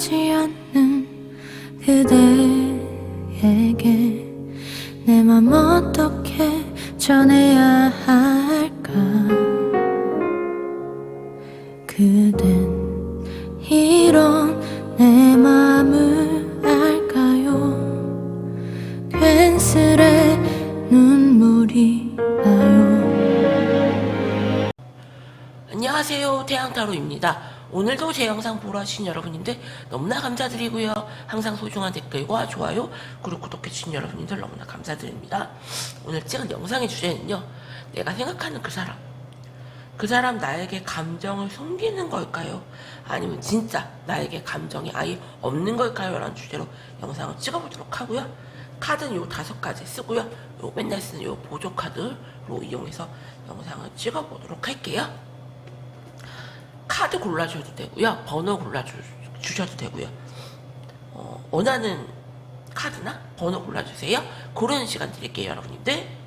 변하지 않는 그대에게 내 맘 어떻게 전해야 할까. 그댄 이런 내 맘을 알까요? 괜스레 눈물이 나요. 안녕하세요, 태양타로입니다. 오늘도 제 영상 보러 와주신 여러분님들 너무나 감사드리고요. 항상 소중한 댓글과 좋아요, 그리고 구독해주신 여러분님들 너무나 감사드립니다. 오늘 찍은 영상의 주제는요, 내가 생각하는 그 사람 나에게 감정을 숨기는 걸까요? 아니면 진짜 나에게 감정이 아예 없는 걸까요? 라는 주제로 영상을 찍어보도록 하고요. 카드는 요 5가지 쓰고요. 요 맨날 쓰는 요 보조카드로 이용해서 영상을 찍어보도록 할게요. 카드 골라주셔도 되고요. 번호 골라주셔도 되고요. 원하는 카드나 번호 골라주세요. 고르는 시간 드릴게요, 여러분님들.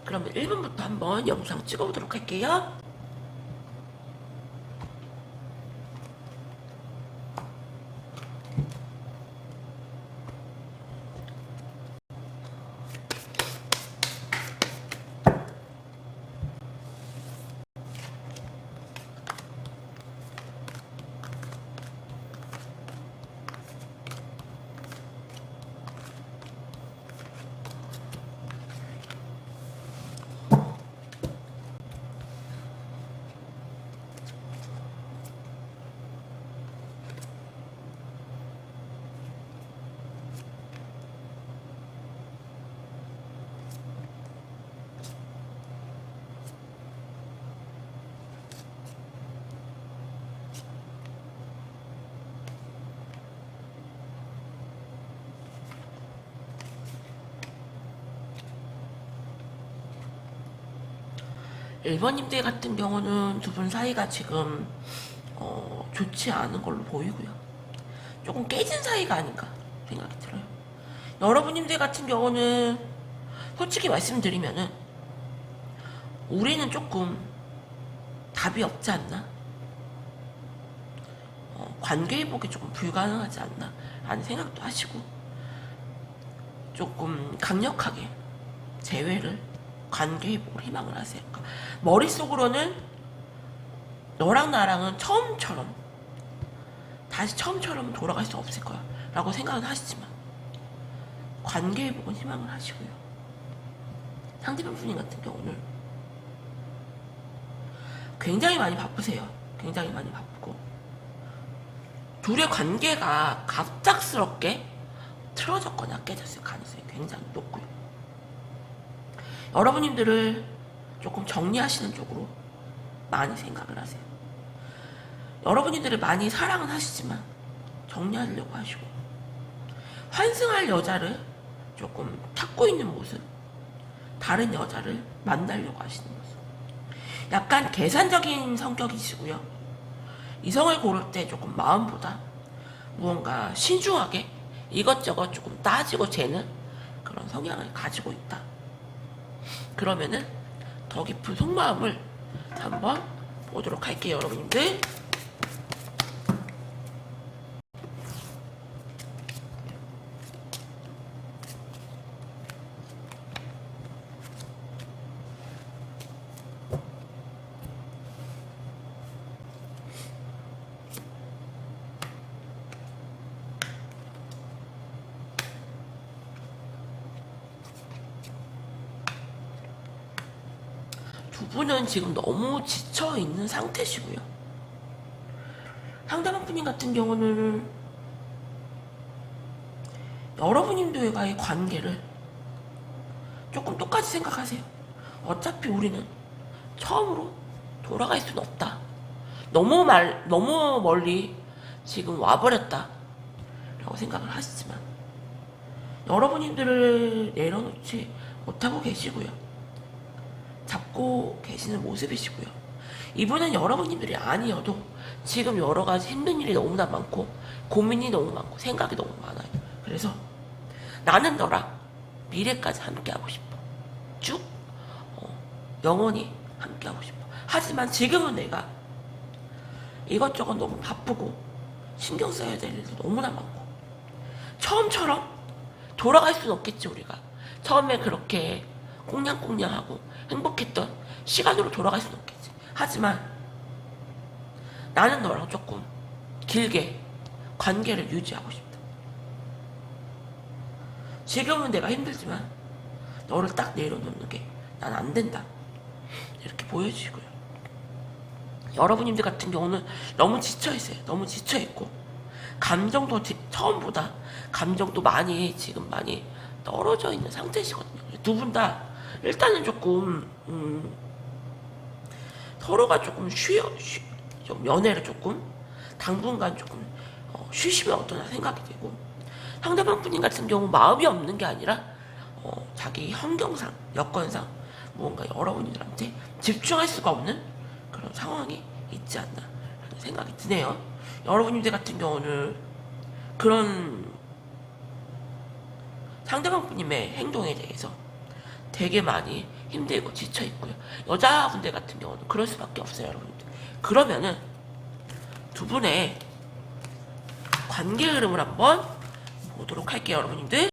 그러면 1분부터 한번 영상 찍어보도록 할게요. 일본님들 같은 경우는 두 분 사이가 지금 좋지 않은 걸로 보이고요. 조금 깨진 사이가 아닌가 생각이 들어요. 여러분님들 같은 경우는 솔직히 말씀드리면은 우리는 조금 답이 없지 않나? 관계 회복이 조금 불가능하지 않나? 라는 생각도 하시고 조금 강력하게 재회를 관계 회복을 희망을 하세요. 머릿속으로는 너랑 나랑은 다시 처음처럼 돌아갈 수 없을 거야 라고 생각은 하시지만 관계 회복은 희망을 하시고요. 상대방 분님 같은 경우는 굉장히 많이 바쁘세요. 굉장히 많이 바쁘고 둘의 관계가 갑작스럽게 틀어졌거나 깨졌을 가능성이 굉장히 높고요. 여러분님들을 조금 정리하시는 쪽으로 많이 생각을 하세요. 여러분들을 많이 사랑은 하시지만 정리하려고 하시고 환승할 여자를 조금 찾고 있는 모습, 다른 여자를 만나려고 하시는 모습, 약간 계산적인 성격이시고요. 이성을 고를 때 조금 마음보다 무언가 신중하게 이것저것 조금 따지고 재는 그런 성향을 가지고 있다. 그러면은 더 깊은 속마음을 한번 보도록 할게요, 여러분들. 두 분은 지금 너무 지쳐있는 상태시고요. 상대방 분님 같은 경우는 여러분님들과의 관계를 조금 똑같이 생각하세요. 어차피 우리는 처음으로 돌아갈 수는 없다. 너무 멀리 지금 와버렸다 라고 생각을 하시지만 여러분님들을 내려놓지 못하고 계시고요. 잡고 계시는 모습이시고요. 이분은 여러분들이 아니어도 지금 여러 가지 힘든 일이 너무나 많고 고민이 너무 많고 생각이 너무 많아요. 그래서 나는 너랑 미래까지 함께하고 싶어. 쭉 영원히 함께하고 싶어. 하지만 지금은 내가 이것저것 너무 바쁘고 신경 써야 될 일도 너무나 많고 처음처럼 돌아갈 수는 없겠지. 우리가 처음에 그렇게 꽁냥꽁냥하고 행복했던 시간으로 돌아갈 수는 없겠지. 하지만 나는 너랑 조금 길게 관계를 유지하고 싶다. 지금은 내가 힘들지만 너를 딱 내려놓는 게 난 안 된다. 이렇게 보여주시고요. 여러분님들 같은 경우는 너무 지쳐있어요. 너무 지쳐있고 감정도 처음보다 감정도 지금 많이 떨어져 있는 상태시거든요. 두 분 다 일단은 조금 서로가 조금 좀 연애를 조금 당분간 조금 쉬시면 어떠나 생각이 되고, 상대방 분님 같은 경우 마음이 없는 게 아니라 자기 환경상 여건상 무언가 여러분들한테 집중할 수가 없는 그런 상황이 있지 않나 하는 생각이 드네요. 여러분들 같은 경우는 그런 상대방 분님의 행동에 대해서 되게 많이 힘들고 지쳐있고요. 여자분들 같은 경우는 그럴 수밖에 없어요, 여러분들. 그러면은 두 분의 관계 흐름을 한번 보도록 할게요, 여러분들.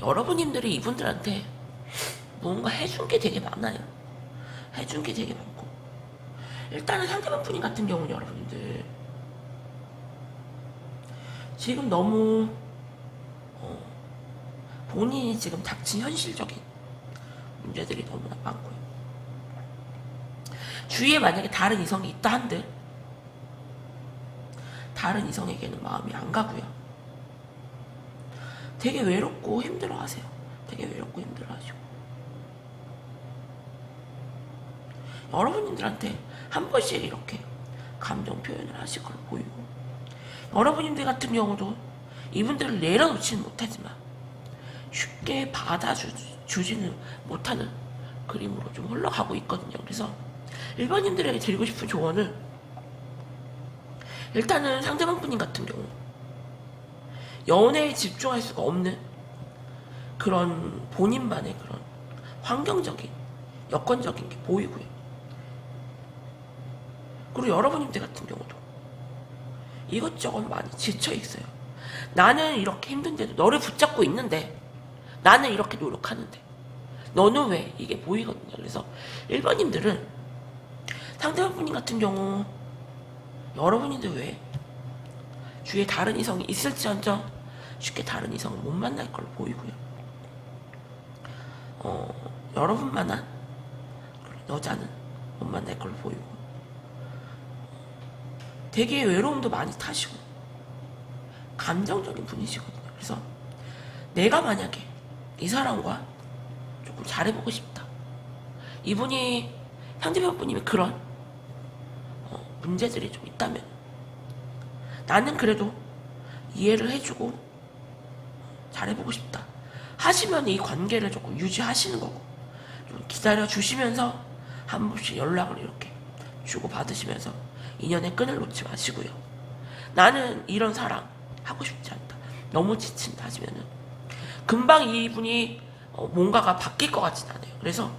여러분님들이 이분들한테 뭔가 해준 게 되게 많아요. 해준 게 되게 많고, 일단은 상대방 분인 같은 경우는 여러분들 지금 너무 본인이 지금 닥친 현실적인 문제들이 너무나 많고요. 주위에 만약에 다른 이성이 있다 한들 다른 이성에게는 마음이 안 가고요. 되게 외롭고 힘들어하세요. 되게 외롭고 힘들어하시고, 여러분들한테 한 번씩 이렇게 감정 표현을 하실 걸 보이고, 여러분들 같은 경우도 이분들을 내려놓지는 못하지만 쉽게 받아주지는 못하는 그림으로 좀 흘러가고 있거든요. 그래서 일반인들에게 드리고 싶은 조언은, 일단은 상대방 분인 같은 경우 연애에 집중할 수가 없는 그런 본인만의 그런 환경적인 여건적인 게 보이고요. 그리고 여러분들 같은 경우도 이것저것 많이 지쳐있어요. 나는 이렇게 힘든데도 너를 붙잡고 있는데, 나는 이렇게 노력하는데 너는 왜, 이게 보이거든요. 그래서 일반인들은 상대방 분인 같은 경우 여러분인데 왜 주위에 다른 이성이 있을지언정 쉽게 다른 이성을 못 만날 걸로 보이고요. 여러분만한 여자는 못 만날 걸로 보이고, 되게 외로움도 많이 타시고 감정적인 분이시거든요. 그래서 내가 만약에 이 사람과 조금 잘해보고 싶다, 이분이 상대방 분님이 그런 문제들이 좀 있다면 나는 그래도 이해를 해주고 잘해보고 싶다 하시면 이 관계를 조금 유지하시는 거고, 좀 기다려주시면서 한 번씩 연락을 이렇게 주고받으시면서 인연의 끈을 놓지 마시고요. 나는 이런 사랑 하고 싶지 않다, 너무 지친다 하시면은 금방 이분이 뭔가가 바뀔 것 같진 않아요. 그래서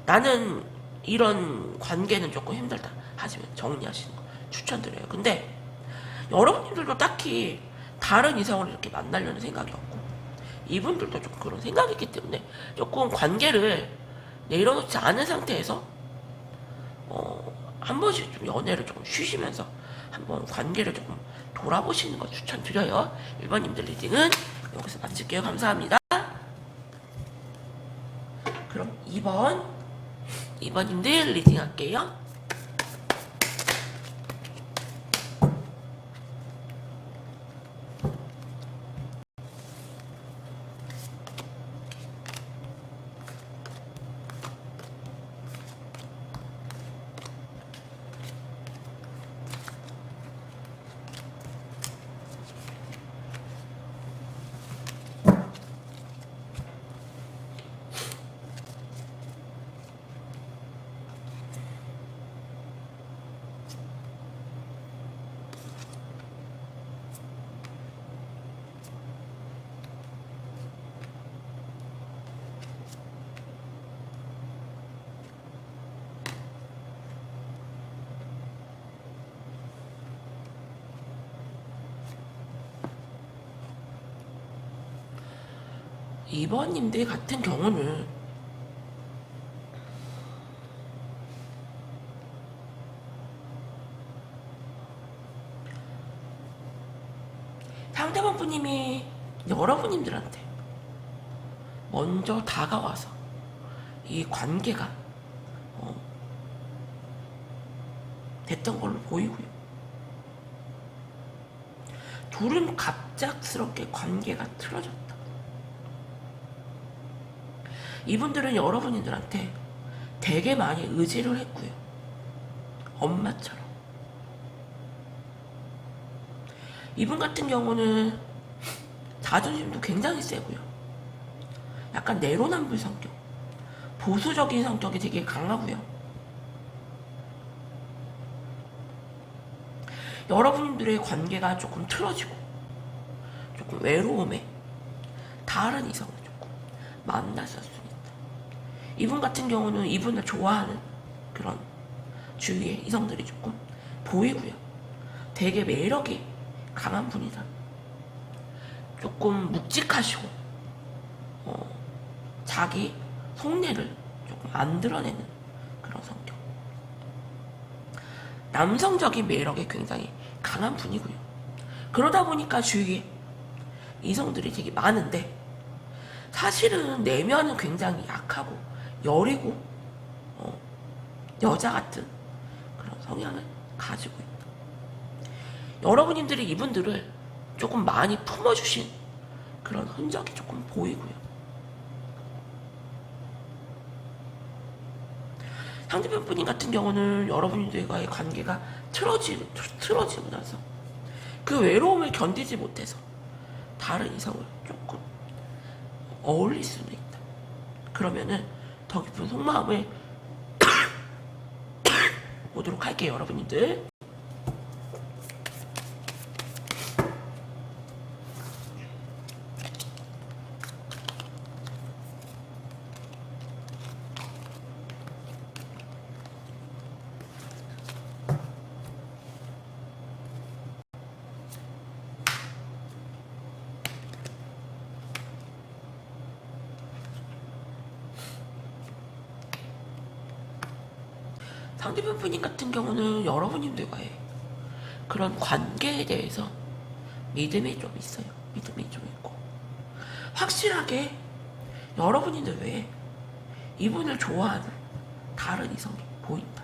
나는 이런 관계는 조금 힘들다 하시면 정리하시는 거 추천드려요. 근데 여러분들도 딱히 다른 이성을 이렇게 만나려는 생각이 없고, 이분들도 좀 그런 생각이 있기 때문에 조금 관계를 내려놓지 않은 상태에서 한 번씩 좀 연애를 조금 쉬시면서 한번 관계를 조금 돌아보시는 거 추천드려요. 1번님들 리딩은 여기서 마칠게요. 감사합니다. 그럼 2번 2번님들 리딩 할게요. 이번님들 같은 경우는 상대방 분님이 여러분님들한테 먼저 다가와서 이 관계가 됐던 걸로 보이고요. 둘은 갑작스럽게 관계가 틀어졌다. 이분들은 여러분들한테 되게 많이 의지를 했고요. 엄마처럼. 이분 같은 경우는 자존심도 굉장히 세고요. 약간 내로남불 성격, 보수적인 성격이 되게 강하고요. 여러분들의 관계가 조금 틀어지고 조금 외로움에 다른 이성을 조금 만났었습니다. 이분 같은 경우는 이분을 좋아하는 그런 주위의 이성들이 조금 보이고요. 되게 매력이 강한 분이다. 조금 묵직하시고 자기 속내를 조금 안 드러내는 그런 성격. 남성적인 매력이 굉장히 강한 분이고요. 그러다 보니까 주위에 이성들이 되게 많은데 사실은 내면은 굉장히 약하고 여리고 여자 같은 그런 성향을 가지고 있다. 여러분들이 이분들을 조금 많이 품어주신 그런 흔적이 조금 보이고요. 상대편 분인 같은 경우는 여러분들과의 관계가 틀어지고 나서 그 외로움을 견디지 못해서 다른 이성을 조금 어울릴 수는 있다. 그러면은 더 깊은 속마음을 보도록 할게요, 여러분들. 상대편 분인 같은 경우는 여러분들과의 그런 관계에 대해서 믿음이 좀 있어요. 믿음이 좀 있고 확실하게 여러분들 외에 이분을 좋아하는 다른 이성이 보인다.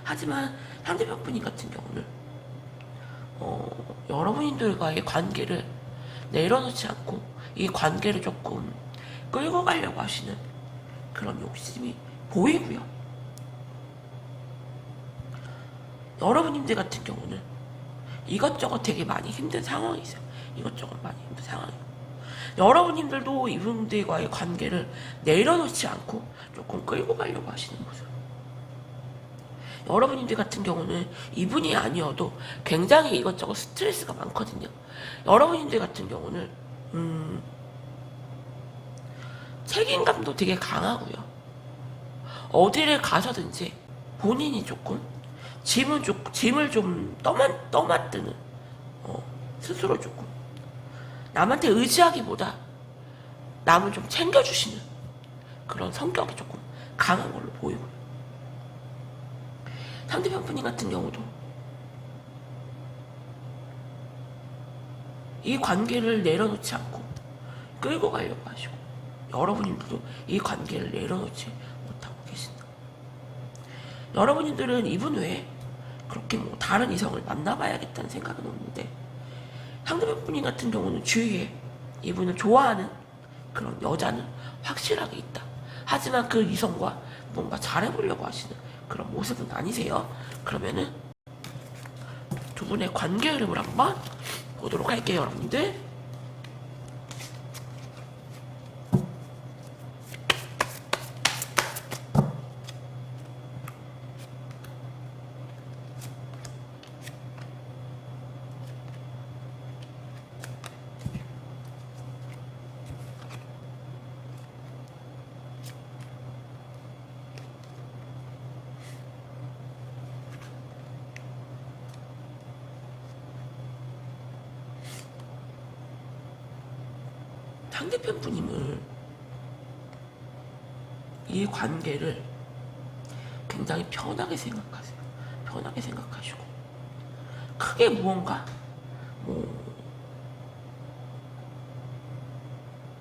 하지만 상대편 분인 같은 경우는 여러분들과의 관계를 내려놓지 않고 이 관계를 조금 끌고 가려고 하시는 그런 욕심이 보이고요. 여러분들 같은 경우는 이것저것 되게 많이 힘든 상황이세요. 이것저것 많이 힘든 상황이에요. 여러분들도 이분들과의 관계를 내려놓지 않고 조금 끌고 가려고 하시는 모습. 여러분들 같은 경우는 이분이 아니어도 굉장히 이것저것 스트레스가 많거든요. 여러분들 같은 경우는 책임감도 되게 강하고요. 어디를 가서든지 본인이 조금 짐을 좀 떠맡드는 스스로 조금 남한테 의지하기보다 남을 좀 챙겨주시는 그런 성격이 조금 강한 걸로 보이고요. 상대편 분인 같은 경우도 이 관계를 내려놓지 않고 끌고 가려고 하시고 여러분들도 이 관계를 내려놓지 못하고 계신다. 여러분들은 이분 외에 그렇게 뭐 다른 이성을 만나봐야겠다는 생각은 없는데, 상대방 분인 같은 경우는 주위에 이분을 좋아하는 그런 여자는 확실하게 있다. 하지만 그 이성과 뭔가 잘해보려고 하시는 그런 모습은 아니세요. 그러면은 두 분의 관계 흐름을 한번 보도록 할게요, 여러분들. 상대편 분임을, 이 관계를 굉장히 편하게 생각하세요. 편하게 생각하시고 크게 무언가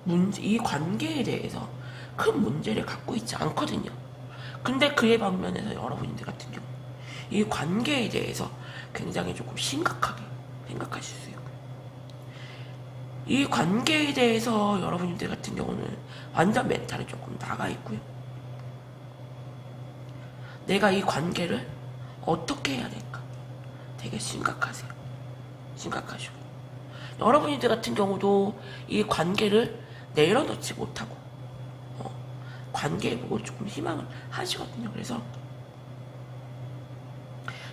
문제, 이 관계에 대해서 큰 문제를 갖고 있지 않거든요. 근데 그에 반면에서 여러분들 같은 경우 이 관계에 대해서 굉장히 조금 심각하게 생각하실 수 있고요. 이 관계에 대해서 여러분들 같은 경우는 완전 멘탈이 조금 나가 있고요. 내가 이 관계를 어떻게 해야 될까 되게 심각하세요. 심각하시고 여러분들 같은 경우도 이 관계를 내려놓지 못하고 관계에 보고 조금 희망을 하시거든요. 그래서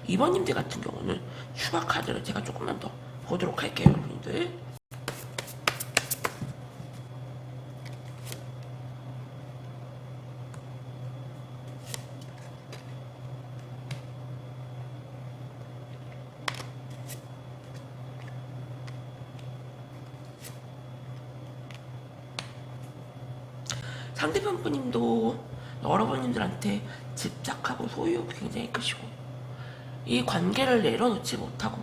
이번님들 같은 경우는 추가 카드를 제가 조금만 더 보도록 할게요, 여러분들. 상대편 분님도 여러분들한테 집착하고 소유욕이 굉장히 크시고 이 관계를 내려놓지 못하고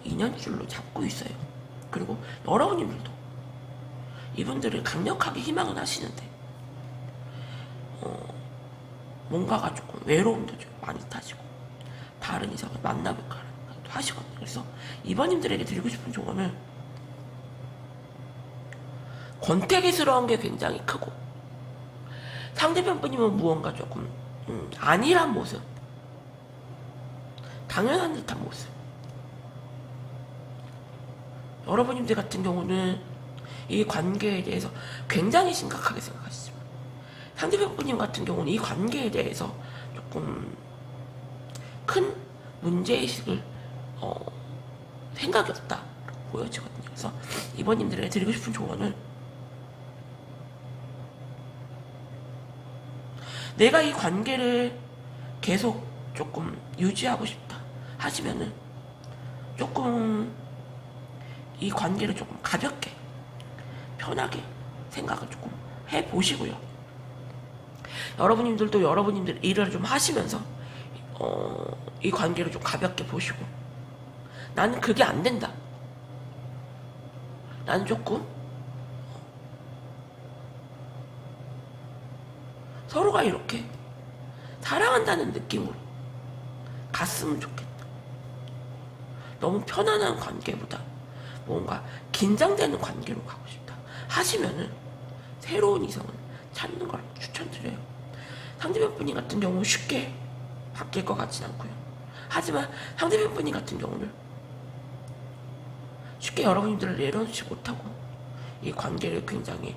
인연줄로 잡고 있어요. 그리고 여러분들도 이분들을 강력하게 희망은 하시는데 뭔가가 조금 외로움도 좀 많이 타시고 다른 이성을 만나볼까 하시거든요. 그래서 이번님들에게 드리고 싶은 조언은 권태기스러운 게 굉장히 크고 상대편 분이면 무언가 조금 아니란 모습, 당연한 듯한 모습. 여러분들 같은 경우는 이 관계에 대해서 굉장히 심각하게 생각하시지만 상대편 분님 같은 경우는 이 관계에 대해서 조금 큰 문제의식을 생각이 없다 보여지거든요. 그래서 이번님들에게 드리고 싶은 조언은 내가 이 관계를 계속 조금 유지하고 싶다 하시면은 조금 이 관계를 조금 가볍게 편하게 생각을 조금 해보시고요. 여러분들도 여러분들 일을 좀 하시면서 이 관계를 좀 가볍게 보시고 나는 그게 안 된다. 나는 조금 서로가 이렇게 사랑한다는 느낌으로 갔으면 좋겠다. 너무 편안한 관계보다 뭔가 긴장되는 관계로 가고 싶다 하시면은 새로운 이성을 찾는 걸 추천드려요. 상대편 분이 같은 경우는 쉽게 바뀔 것 같진 않고요. 하지만 상대편 분이 같은 경우는 쉽게 여러분들을 내려놓지 못하고 이 관계를 굉장히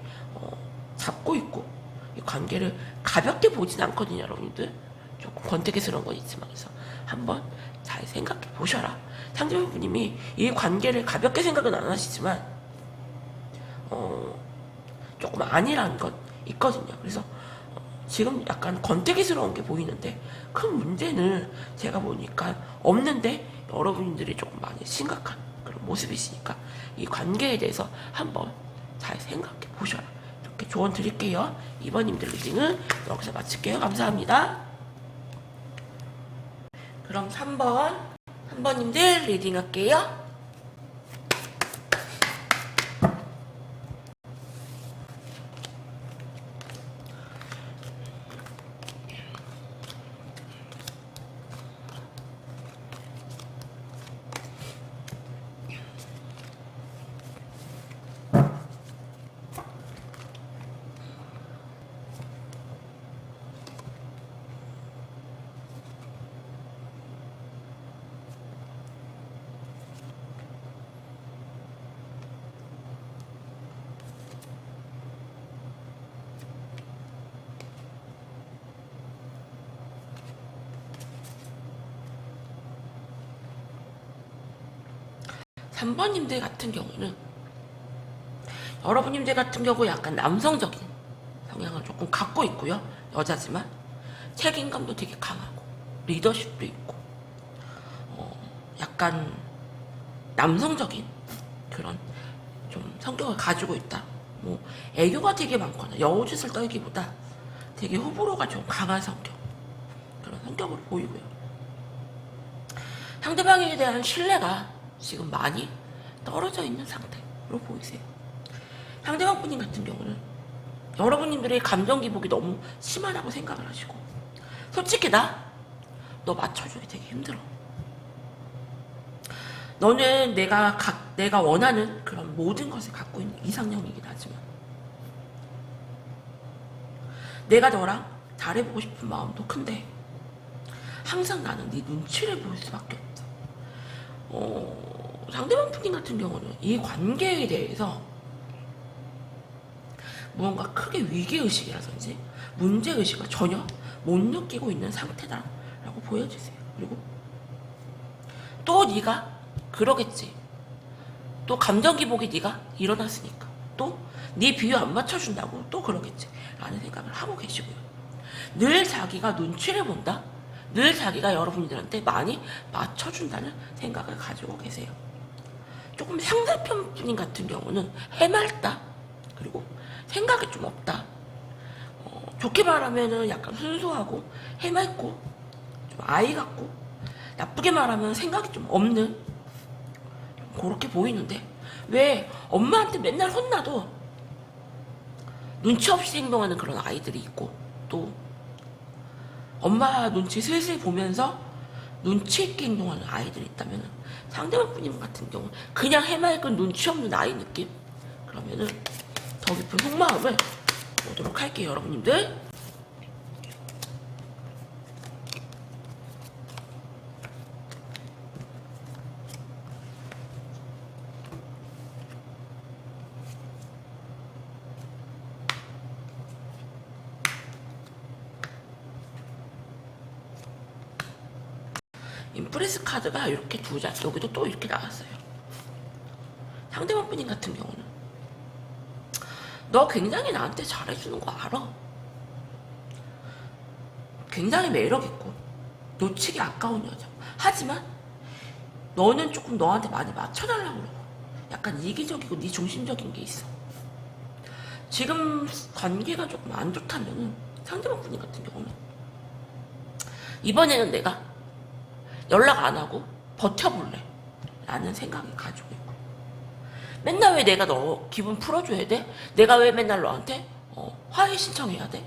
잡고 있고 이 관계를 가볍게 보진 않거든요, 여러분들. 조금 권태기스러운 건 있지만 그래서 한번 잘 생각해 보셔라. 상대분님이 이 관계를 가볍게 생각은 안 하시지만 조금 아니라는 건 있거든요. 그래서 지금 약간 권태기스러운 게 보이는데 큰 문제는 제가 보니까 없는데 여러분들이 조금 많이 심각한 그런 모습이시니까 이 관계에 대해서 한번 잘 생각해 보셔라. 이렇게 조언 드릴게요. 2번님들 리딩은 여기서 마칠게요. 감사합니다. 그럼 3번님들 리딩 할게요. 3번님들 같은 경우는 여러분님들 같은 경우 약간 남성적인 성향을 조금 갖고 있고요. 여자지만 책임감도 되게 강하고 리더십도 있고 약간 남성적인 그런 좀 성격을 가지고 있다. 뭐 애교가 되게 많거나 여우짓을 떨기보다 되게 호불호가 좀 강한 성격, 그런 성격으로 보이고요. 상대방에 대한 신뢰가 지금 많이 떨어져 있는 상태로 보이세요. 상대방 분님 같은 경우는 여러분님들의 감정 기복이 너무 심하다고 생각을 하시고, 솔직히 너 맞춰주기 되게 힘들어. 너는 내가 원하는 그런 모든 것을 갖고 있는 이상형이긴 하지만 내가 너랑 잘해보고 싶은 마음도 큰데 항상 나는 네 눈치를 볼 수밖에 없다. 상대방 분님 같은 경우는 이 관계에 대해서 무언가 크게 위기의식이라든지 문제의식을 전혀 못 느끼고 있는 상태다라고 보여주세요. 그리고 또 네가 그러겠지. 또 감정기복이 네가 일어났으니까 또 네 비유 안 맞춰준다고 또 그러겠지 라는 생각을 하고 계시고요. 늘 자기가 눈치를 본다. 늘 자기가 여러분들한테 많이 맞춰준다는 생각을 가지고 계세요. 조금 상대편 분인 같은 경우는 해맑다. 그리고 생각이 좀 없다. 좋게 말하면은 약간 순수하고 해맑고 좀 아이 같고, 나쁘게 말하면 생각이 좀 없는, 그렇게 보이는데 왜 엄마한테 맨날 혼나도 눈치 없이 행동하는 그런 아이들이 있고, 또 엄마 눈치 슬슬 보면서 눈치 있게 행동하는 아이들이 있다면 상대방 분님 같은 경우 그냥 해맑은 눈치 없는 아이 느낌? 그러면은 더 깊은 속마음을 보도록 할게요, 여러분님들. 인프레스 카드가 이렇게 두 장, 여기도 또 이렇게 나왔어요. 상대방 분님 같은 경우는 너 굉장히 나한테 잘해주는 거 알아. 굉장히 매력있고 놓치기 아까운 여자. 하지만 너는 조금 너한테 많이 맞춰달라고 그러고 약간 이기적이고 네 중심적인 게 있어. 지금 관계가 조금 안 좋다면은 상대방 분님 같은 경우는 이번에는 내가 연락 안 하고 버텨볼래 라는 생각을 가지고 있고, 맨날 왜 내가 너 기분 풀어줘야 돼? 내가 왜 맨날 너한테 화해 신청해야 돼?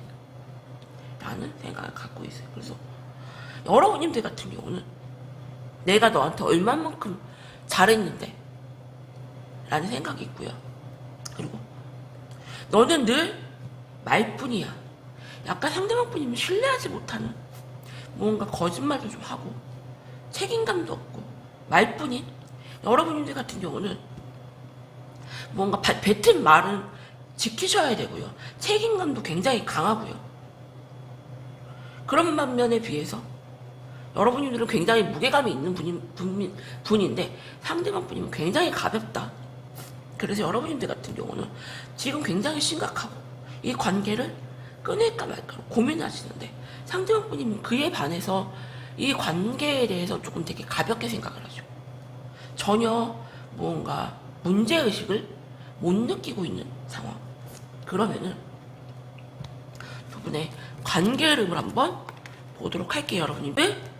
라는 생각을 갖고 있어요. 그래서 여러분님들 같은 경우는 내가 너한테 얼마만큼 잘했는데 라는 생각이 있고요. 그리고 너는 늘 말뿐이야. 약간 상대방 분이면 신뢰하지 못하는, 뭔가 거짓말도 좀 하고 책임감도 없고 말뿐인 여러분들 같은 경우는 뭔가 뱉은 말은 지키셔야 되고요. 책임감도 굉장히 강하고요. 그런 반면에 비해서 여러분들은 굉장히 무게감이 있는 분인데 상대방 분이면 굉장히 가볍다. 그래서 여러분들 같은 경우는 지금 굉장히 심각하고 이 관계를 끊을까 말까 고민하시는데, 상대방 분이면 그에 반해서 이 관계에 대해서 조금 되게 가볍게 생각을 하죠. 전혀 뭔가 문제의식을 못 느끼고 있는 상황. 그러면은 두 분의 관계 흐름을 한번 보도록 할게요, 여러분들.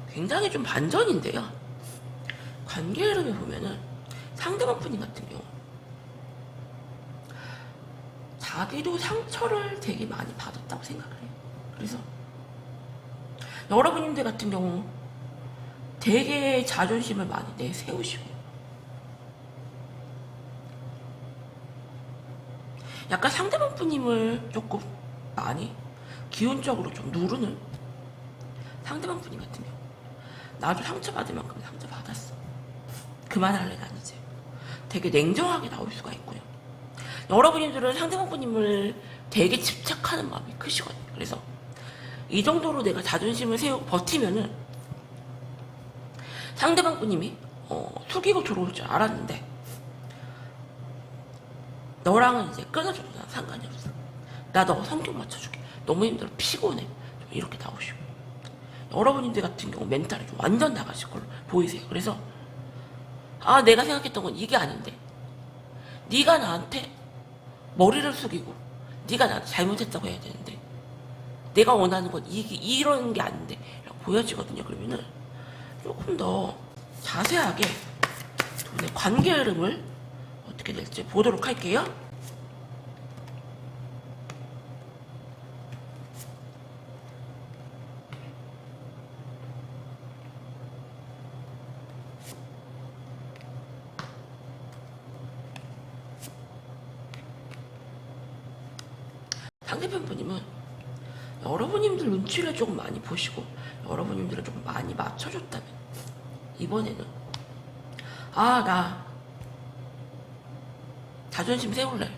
굉장히 좀 반전인데요. 관계 흐름을 보면은 상대방 분이 같은 경우 자기도 상처를 되게 많이 받았다고 생각을 해요. 그래서 여러분들 같은 경우 되게 자존심을 많이 내세우시고 약간 상대방 분님을 조금 많이 기운적으로 좀 누르는 상대방 분님 같은 경우. 나도 상처받을 만큼 상처받았어. 그만할래 난 이제. 되게 냉정하게 나올 수가 있고요. 여러분들은 상대방 분님을 되게 집착하는 마음이 크시거든요. 그래서 이 정도로 내가 자존심을 세우고 버티면은 상대방 분님이 숙이고 들어올 줄 알았는데 너랑은 이제 끊어줘도 난 상관이 없어. 나 너 성격 맞춰줄게. 너무 힘들어. 피곤해. 좀 이렇게 나오시고. 여러분들 같은 경우 멘탈이 좀 완전 나가실 걸로 보이세요. 그래서 내가 생각했던 건 이게 아닌데 네가 나한테 머리를 숙이고 네가 나한테 잘못했다고 해야 되는데 내가 원하는 건 이런 게 아닌데 라고 보여지거든요. 그러면은 조금 더 자세하게 두 분의 관계 흐름을 어떻게 될지 보도록 할게요. 상대편 분님은 여러분님들 눈치를 조금 많이 보시고 여러분님들을 조금 많이 맞춰줬다면 이번에는 나 자존심 세울래.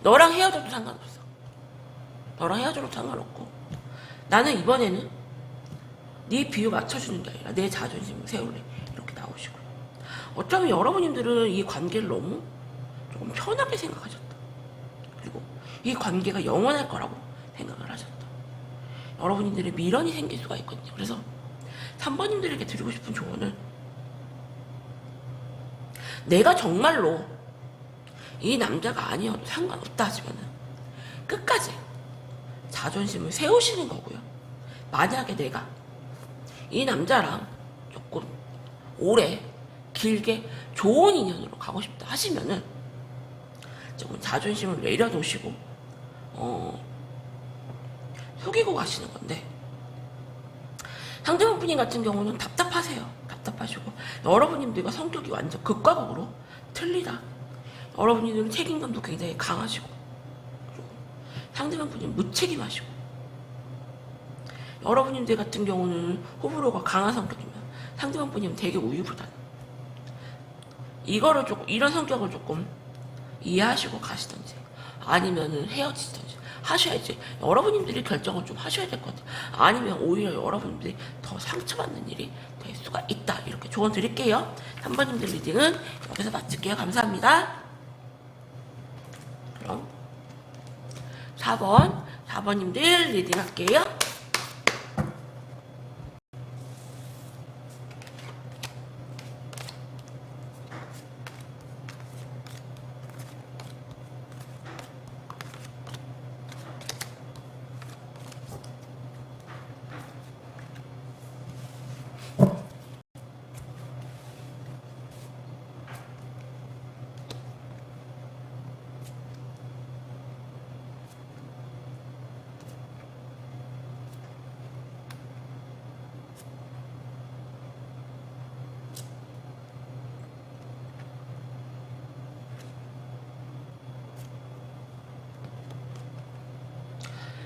너랑 헤어져도 상관없어. 너랑 헤어져도 상관없고 나는 이번에는 네 비유 맞춰주는 게 아니라 내 자존심을 세울래. 이렇게 나오시고요. 어쩌면 여러분님들은 이 관계를 너무 조금 편하게 생각하셨다. 그리고 이 관계가 영원할 거라고 생각을 하셨다. 여러분들의 미련이 생길 수가 있거든요. 그래서 3번님들에게 드리고 싶은 조언은 내가 정말로 이 남자가 아니어도 상관없다 하시면은 끝까지 자존심을 세우시는 거고요. 만약에 내가 이 남자랑 조금 오래 길게 좋은 인연으로 가고 싶다 하시면은 조금 자존심을 내려놓으시고 속이고 가시는 건데 상대방 분님 같은 경우는 답답하세요. 답답하시고 여러분님들과 성격이 완전 극과 극으로 틀리다. 여러분들은 책임감도 굉장히 강하시고 상대방 분님 무책임하시고 여러분들 같은 경우는 호불호가 강한 성격이면 상대방 분님은 되게 우유부단. 이런 성격을 조금 이해하시고 가시던지 아니면은 헤어지시던지 하셔야지. 여러분들이 결정을 좀 하셔야 될 것 같아요. 아니면 오히려 여러분들이 더 상처받는 일이 될 수가 있다. 이렇게 조언 드릴게요. 3번님들 리딩은 여기서 마칠게요. 감사합니다. 그럼 4번님들 리딩 할게요.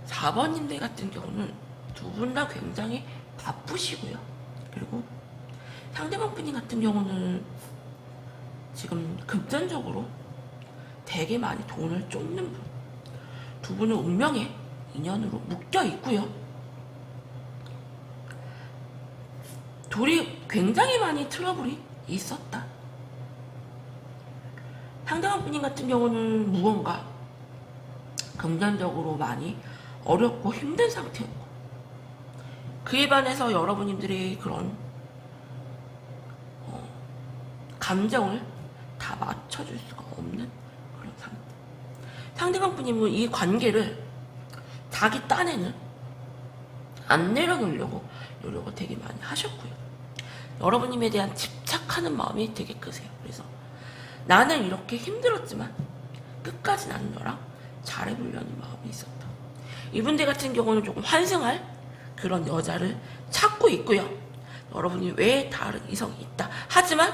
4번님들 같은 경우는 두 분 다 굉장히 바쁘시고요. 그리고 상대방 분님 같은 경우는 지금 금전적으로 되게 많이 돈을 쫓는 분. 두 분은 운명의 인연으로 묶여 있고요. 둘이 굉장히 많이 트러블이 있었다. 상대방 분님 같은 경우는 무언가 금전적으로 많이 어렵고 힘든 상태였고 그에 반해서 여러분들이 그런 감정을 다 맞춰줄 수가 없는 그런 상태. 상대방 분님은 이 관계를 자기 딴에는 안 내려놓으려고 노력을 되게 많이 하셨고요. 여러분님에 대한 집착하는 마음이 되게 크세요. 그래서 나는 이렇게 힘들었지만 끝까지 나는 너랑 잘해보려는 마음이 있었다. 이분들 같은 경우는 조금 환승할 그런 여자를 찾고 있고요. 여러분이 왜 다른 이성이 있다. 하지만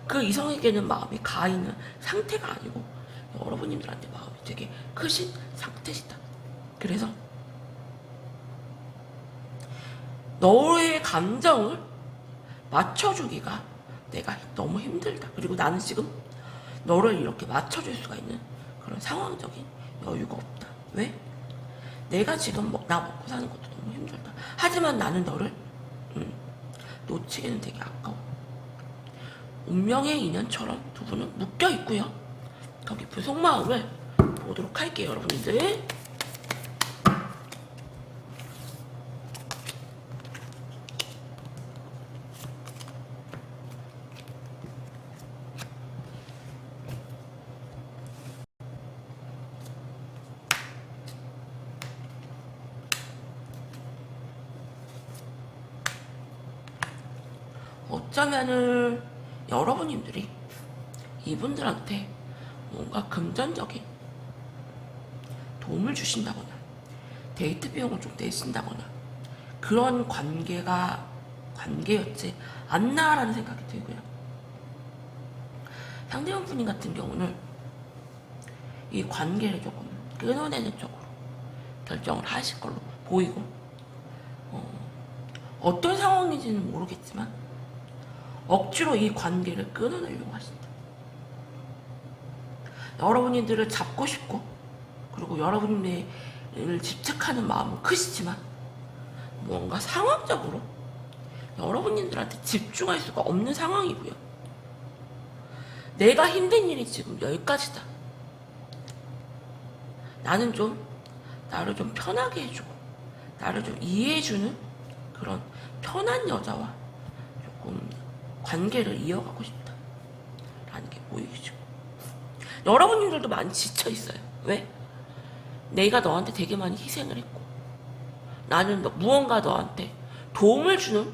그 이성에게는 마음이 가 있는 상태가 아니고 여러분님들한테 마음이 되게 크신 상태시다. 그래서 너의 감정을 맞춰주기가 내가 너무 힘들다. 그리고 나는 지금 너를 이렇게 맞춰줄 수가 있는 그런 상황적인 여유가 없다. 왜? 내가 지금 나 먹고 사는 것도 너무 힘들다. 하지만 나는 너를 놓치기는 되게 아까워. 운명의 인연처럼 두 분은 묶여 있고요. 더 깊은 속마음을 보도록 할게요, 여러분들. 어쩌면은 여러분님들이 이분들한테 뭔가 금전적인 도움을 주신다거나 데이트 비용을 좀 내신다거나 그런 관계였지 않나라는 생각이 들고요. 상대방 분님 같은 경우는 이 관계를 조금 끊어내는 쪽으로 결정을 하실 걸로 보이고, 어떤 상황인지는 모르겠지만 억지로 이 관계를 끊어내려고 하신다. 여러분들을 잡고 싶고, 그리고 여러분들을 집착하는 마음은 크시지만 뭔가 상황적으로 여러분들한테 집중할 수가 없는 상황이고요. 내가 힘든 일이 지금 여기까지다. 나는 나를 좀 편하게 해주고 나를 좀 이해해주는 그런 편한 여자와 조금 관계를 이어가고 싶다 라는 게 보이죠. 여러분들도 많이 지쳐있어요. 왜? 내가 너한테 되게 많이 희생을 했고 나는 무언가 너한테 도움을 주는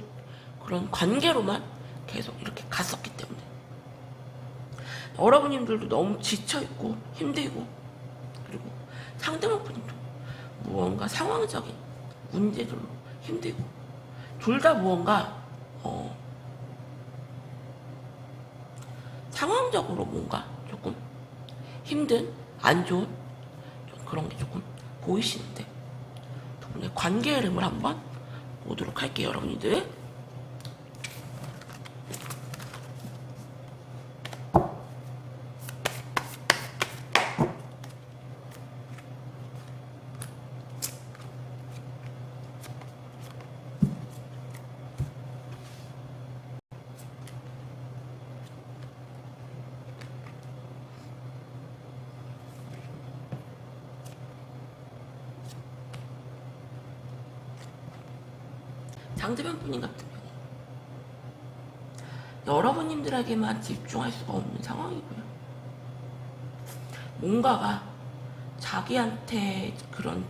그런 관계로만 계속 이렇게 갔었기 때문에 여러분들도 너무 지쳐있고 힘들고, 그리고 상대방 분도 무언가 상황적인 문제들로 힘들고, 둘 다 무언가 상황적으로 뭔가 조금 힘든, 안 좋은 좀 그런 게 조금 보이시는데, 두 분의 관계 흐름을 한번 보도록 할게요, 여러분들. 상대방 분님 같은 경우 여러분님들에게만 집중할 수가 없는 상황이고요. 뭔가가 자기한테 그런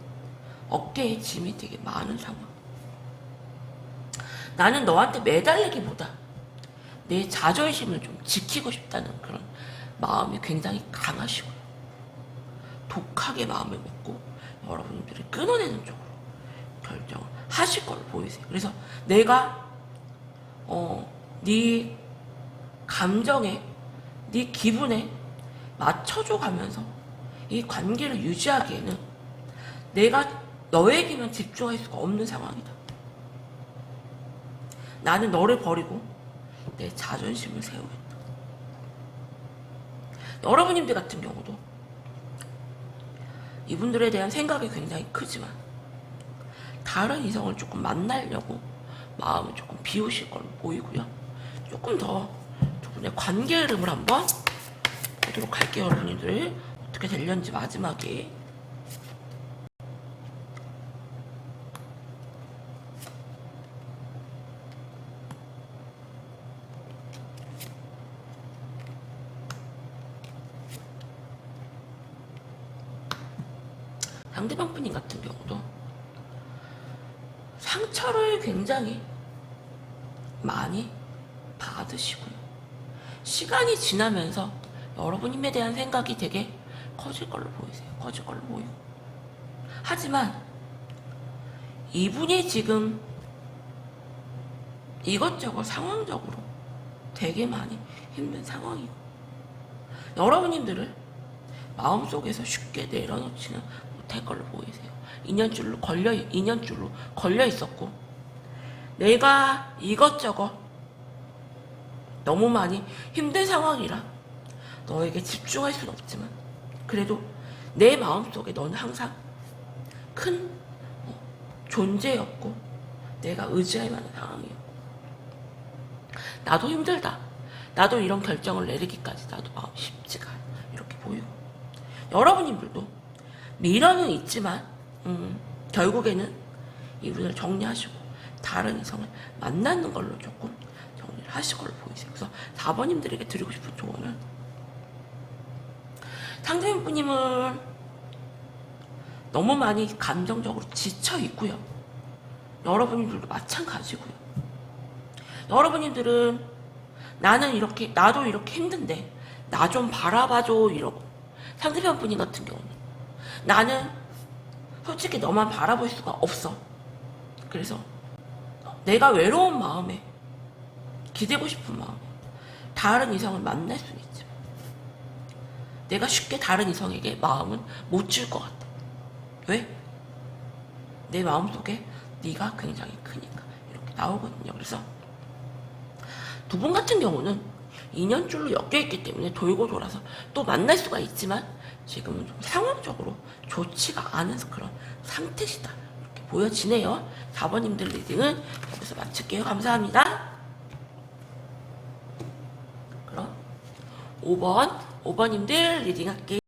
어깨에 짐이 되게 많은 상황. 나는 너한테 매달리기보다 내 자존심을 좀 지키고 싶다는 그런 마음이 굉장히 강하시고요. 독하게 마음을 먹고 여러분들을 끊어내는 쪽으로 결정을 하실 걸로 보이세요. 그래서 내가 네 감정에, 네 기분에 맞춰줘 가면서 이 관계를 유지하기에는 내가 너에게만 집중할 수가 없는 상황이다. 나는 너를 버리고 내 자존심을 세우겠다. 여러분님들 같은 경우도 이분들에 대한 생각이 굉장히 크지만 다른 이성을 조금 만나려고 마음을 조금 비우실 걸로 보이고요. 조금 더 두 분의 관계 흐름을 한번 보도록 할게요, 여러분들. 어떻게 될는지 마지막에. 상대방 분님 같은 경우도 상처를 굉장히 많이 받으시고요. 시간이 지나면서 여러분님에 대한 생각이 되게 커질 걸로 보이세요. 커질 걸로 보이고. 하지만 이분이 지금 이것저것 상황적으로 되게 많이 힘든 상황이고, 여러분님들을 마음속에서 쉽게 내려놓지는 못할 걸로 보이세요. 인연줄로 걸려 있었고, 내가 이것저것 너무 많이 힘든 상황이라 너에게 집중할 수는 없지만, 그래도 내 마음속에 너는 항상 큰 존재였고 내가 의지할 만한 상황이었고, 나도 힘들다, 나도 이런 결정을 내리기까지 나도 마음이 쉽지가 않아, 이렇게 보이고, 여러분님들도 미련은 있지만 결국에는 이분을 정리하시고 다른 이성을 만나는 걸로 조금 정리를 하실 걸로 보이세요. 그래서 4번님들에게 드리고 싶은 조언은, 상대분님은 너무 많이 감정적으로 지쳐 있고요. 여러분들도 마찬가지고요. 여러분들은 나도 이렇게 힘든데 나 좀 바라봐줘 이러고, 상대편 분인 같은 경우는 나는 솔직히 너만 바라볼 수가 없어. 그래서 내가 외로운 마음에, 기대고 싶은 마음에 다른 이성을 만날 수는 있지만 내가 쉽게 다른 이성에게 마음은 못 줄 것 같아. 왜? 내 마음속에 네가 굉장히 크니까 이렇게 나오거든요. 그래서 두 분 같은 경우는 인연줄로 엮여있기 때문에 돌고 돌아서 또 만날 수가 있지만 지금은 좀 상황적으로 좋지가 않은 그런 상태시다, 이렇게 보여지네요. 4번님들 리딩은 여기서 마칠게요. 감사합니다. 그럼 5번님들 리딩 할게요.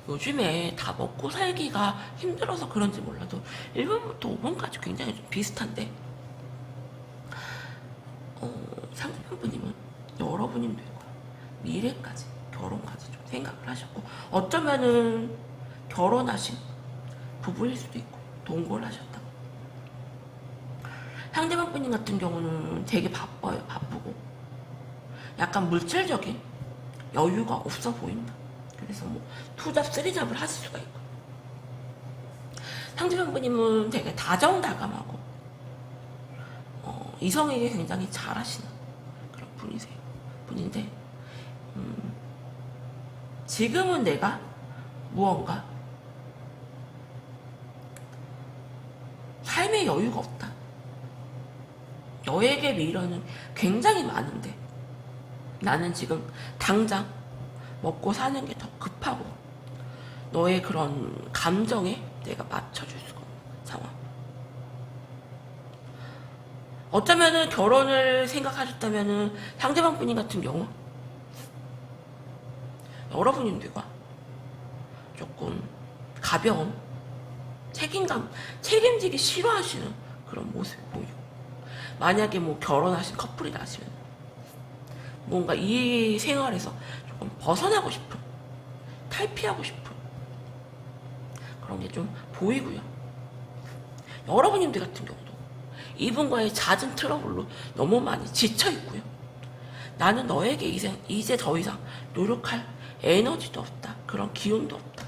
요즘에 다 먹고 살기가 힘들어서 그런지 몰라도 1번부터 5번까지 굉장히 좀 비슷한데, 상대편분님은 여러분님들과 미래까지, 결혼까지 좀 생각을 하셨고, 어쩌면은 결혼하신 부부일 수도 있고 동거를 하셨다. 상대방분님 같은 경우는 되게 바쁘고 약간 물질적인 여유가 없어 보인다. 그래서 뭐 투잡, 쓰리잡을 하실 수가 있고, 상대방분님은 되게 다정다감하고 이성에게 굉장히 잘하시는 그런 분인데, 지금은 내가 무언가 삶의 여유가 없다. 너에게 미련은 굉장히 많은데 나는 지금 당장 먹고 사는 게 더 급하고 너의 그런 감정에 내가 맞춰줄 수가 없는 상황. 어쩌면은 결혼을 생각하셨다면은 상대방 분인 같은 경우 여러분들과 조금 가벼운 책임지기 싫어하시는 그런 모습이 보이고, 만약에 뭐 결혼하신 커플이 나시면 뭔가 이 생활에서 조금 벗어나고 싶은, 탈피하고 싶은 그런 게 좀 보이고요. 여러분님들 같은 경우도 이분과의 잦은 트러블로 너무 많이 지쳐있고요. 나는 너에게 이제 더 이상 노력할 에너지도 없다, 그런 기운도 없다.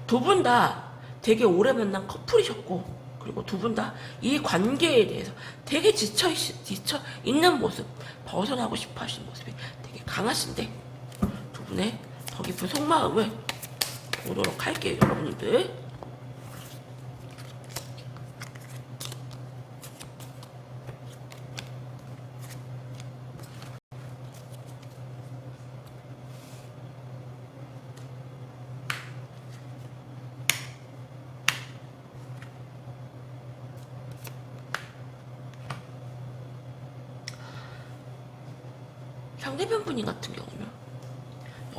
두 분 다 되게 오래 만난 커플이셨고, 그리고 두 분 다 이 관계에 대해서 되게 지쳐 있는 모습, 벗어나고 싶어 하시는 모습이 되게 강하신데, 두 분의 더 깊은 속마음을 보도록 할게요, 여러분들. 상대편 분인 같은 경우는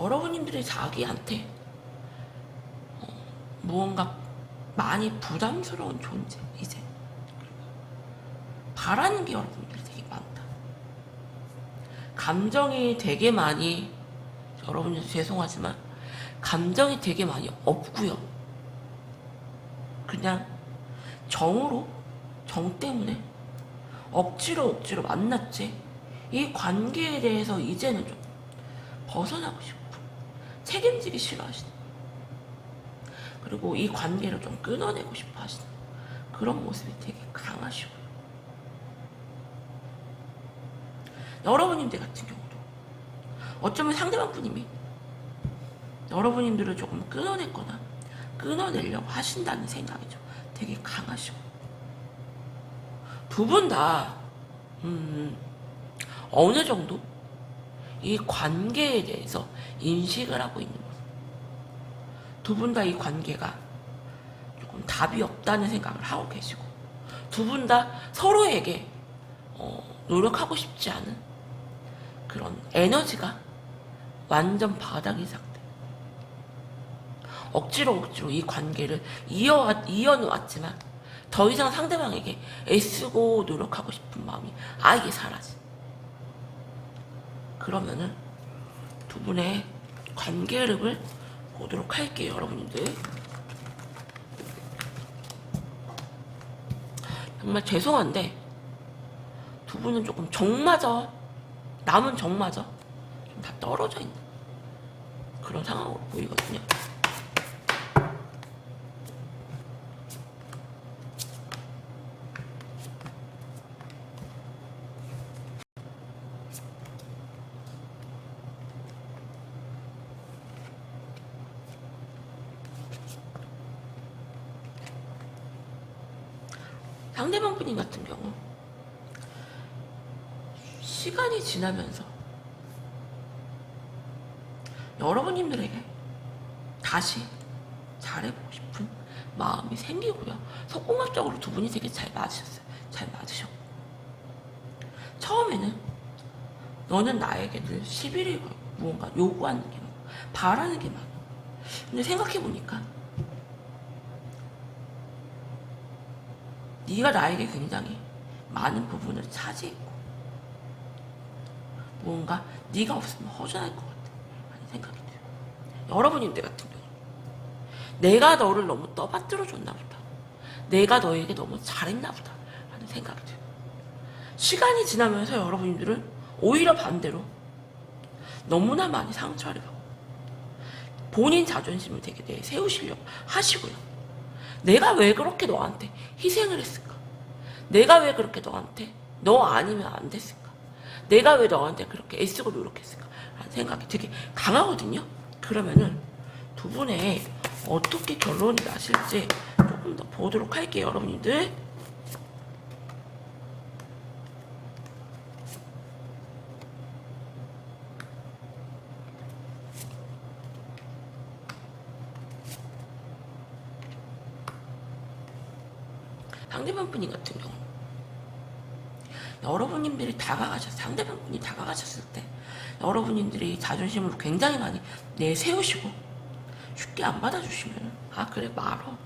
여러분님들이 자기한테 무언가 많이 부담스러운 존재, 이제 바라는 게 여러분들이 되게 많다. 감정이 되게 많이, 여러분들 죄송하지만 감정이 되게 많이 없고요. 그냥 정으로, 정 때문에 억지로 만났지, 이 관계에 대해서 이제는 좀 벗어나고 싶고 책임지기 싫어하시는, 그리고 이 관계를 좀 끊어내고 싶어 하시는 그런 모습이 되게 강하시고요. 여러분님들 같은 경우도 어쩌면 상대방 분님이 여러분님들을 조금 끊어냈거나 끊어내려고 하신다는 생각이 좀 되게 강하시고, 두 분 다 어느 정도 이 관계에 대해서 인식을 하고 있는 모습, 두 분 다 이 관계가 조금 답이 없다는 생각을 하고 계시고, 두 분 다 서로에게 노력하고 싶지 않은 그런 에너지가 완전 바닥인 상태. 억지로 이 관계를 이어놓았지만 더 이상 상대방에게 애쓰고 노력하고 싶은 마음이 아예 사라진. 그러면은 두 분의 관계 흐름을 보도록 할게요, 여러분들. 정말 죄송한데 두 분은 조금 정마저, 남은 정마저 좀 다 떨어져 있는 그런 상황으로 보이거든요. 상대방 분인 같은 경우 시간이 지나면서 여러분님들에게 다시 잘해보고 싶은 마음이 생기고요. 속궁합적으로 두 분이 되게 잘 맞으셨어요. 잘 맞으셨고, 처음에는 너는 나에게 늘 시비를 걸고 무언가 요구하는 게 많고 바라는 게 많아. 근데 생각해보니까 네가 나에게 굉장히 많은 부분을 차지했고, 뭔가 네가 없으면 허전할 것 같아 라는 생각이 들어요. 여러분인들 같은 경우 내가 너를 너무 떠받들어 줬나 보다, 내가 너에게 너무 잘했나 보다 라는 생각이 들어요. 시간이 지나면서 여러분들은 오히려 반대로 너무나 많이 상처를 받고 본인 자존심을 되게 내세우시려고 하시고요. 내가 왜 그렇게 너한테 희생을 했을까? 내가 왜 그렇게 너한테 너 아니면 안 됐을까? 내가 왜 너한테 그렇게 애쓰고 노력했을까? 라는 생각이 되게 강하거든요. 그러면은 두 분의 어떻게 결론이 나실지 조금 더 보도록 할게요, 여러분들. 상대방 분이 같은 경우 여러분님들이 상대방 분이 다가가셨을 때 여러분님들이 자존심을 굉장히 많이 내세우시고 쉽게 안 받아주시면 아 그래 말어.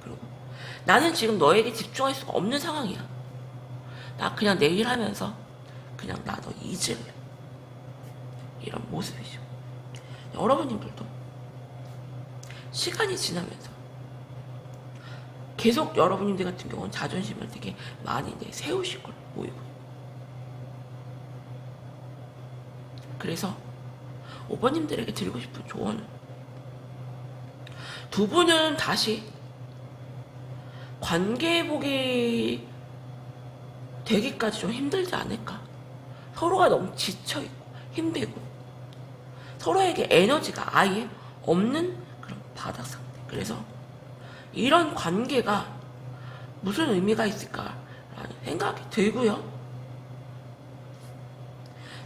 그리고 나는 지금 너에게 집중할 수가 없는 상황이야. 나 그냥 내 일 하면서 그냥 나 너 잊을래. 이런 모습이죠. 여러분님들도 시간이 지나면서 계속 여러분님들 같은 경우는 자존심을 되게 많이 세우실 걸로 보이고, 그래서 오빠님들에게 드리고 싶은 조언은 두 분은 다시 관계회복이 되기까지 좀 힘들지 않을까. 서로가 너무 지쳐있고 힘들고 서로에게 에너지가 아예 없는 그런 바닥 상태. 그래서 이런 관계가 무슨 의미가 있을까라는 생각이 들고요.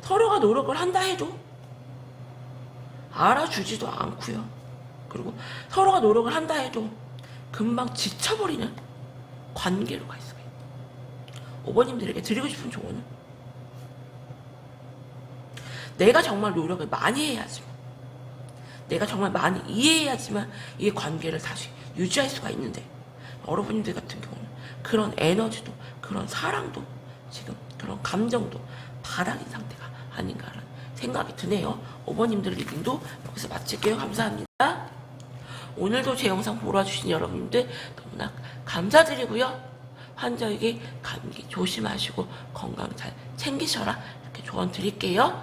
서로가 노력을 한다 해도 알아주지도 않고요. 그리고 서로가 노력을 한다 해도 금방 지쳐버리는 관계로 갈 수가 있어요. 오버님들에게 드리고 싶은 조언은 내가 정말 노력을 많이 해야지만, 내가 정말 많이 이해해야지만 이 관계를 다시 유지할 수가 있는데, 여러분들 같은 경우는 그런 에너지도, 그런 사랑도, 지금 그런 감정도 바닥인 상태가 아닌가라는 생각이 드네요. 어머님들 리딩도 여기서 마칠게요. 감사합니다. 오늘도 제 영상 보러 와주신 여러분들 너무나 감사드리고요. 환자에게 감기 조심하시고 건강 잘 챙기셔라, 이렇게 조언 드릴게요.